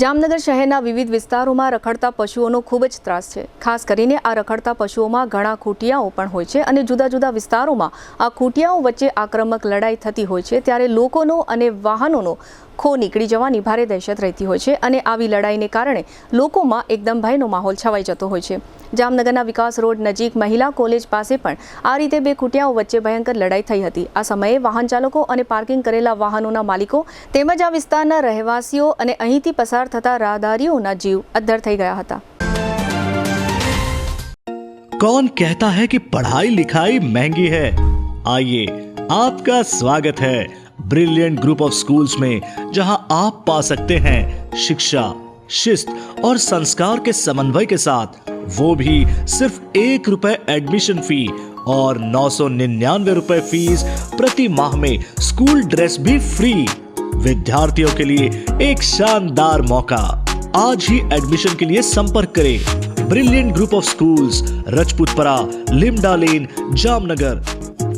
જામનગર શહેરના વિવિધ વિસ્તારોમાં રખડતા પશુઓનો ખૂબ જ ત્રાસ છે। ખાસ કરીને આ રખડતા પશુઓમાં ઘણા ખૂંટિયાઓ પણ હોય છે અને જુદા જુદા વિસ્તારોમાં આ ખૂંટિયાઓ વચ્ચે આક્રમક લડાઈ થતી હોય છે, ત્યારે લોકોનો અને વાહનોનો ખો નીકળી જવાની ભારે દહેશત રહેતી હોય છે અને આવી લડાઈને કારણે લોકોમાં એકદમ ભયનો માહોલ છવાઈ જતો હોય છે। જામનગરના વિકાસ રોડ નજીક મહિલા કોલેજ પાસે પણ આ રીતે બે ખૂંટિયાઓ વચ્ચે ભયંકર લડાઈ થઈ હતી। આ સમયે વાહન ચાલકો અને પાર્કિંગ કરેલા વાહનોના માલિકો તેમજ આ વિસ્તારના રહેવાસીઓ અને અહીંથી પસાર થતા રાહદારીઓના જીવ અદ્ધર થઈ ગયા હતા। कौन कहता है कि पढ़ाई लिखाई महंगी है? आइए, आपका स्वागत है ब्रिलियंट ग्रुप ऑफ स्कूल्स में, जहां आप पा सकते हैं शिक्षा, शिस्त और संस्कार के समन्वय के साथ, वो भी सिर्फ ₹1 एडमिशन फी और 999 रुपए फीस प्रति माह में स्कूल ड्रेस भी फ्री। विद्यार्थियों के लिए एक शानदार मौका। आज ही एडमिशन के लिए संपर्क करें Brilliant Group of Schools, Rajputpara, Limda lane, Jamnagar.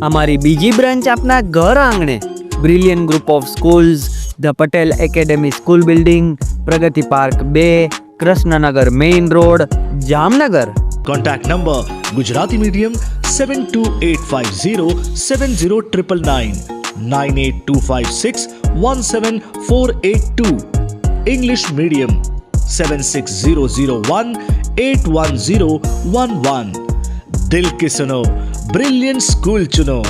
हमारी बीजी ब्रांच अपना घर आंगणे Brilliant Group of Schools, the Patel academy school building, Pragati park 2, Krishnanagar main road, Jamnagar. Contact number Gujarati medium 7285070999, 9825617482, English medium 7600181011। दिल की सुनो, ब्रिलियंट स्कूल चुनो।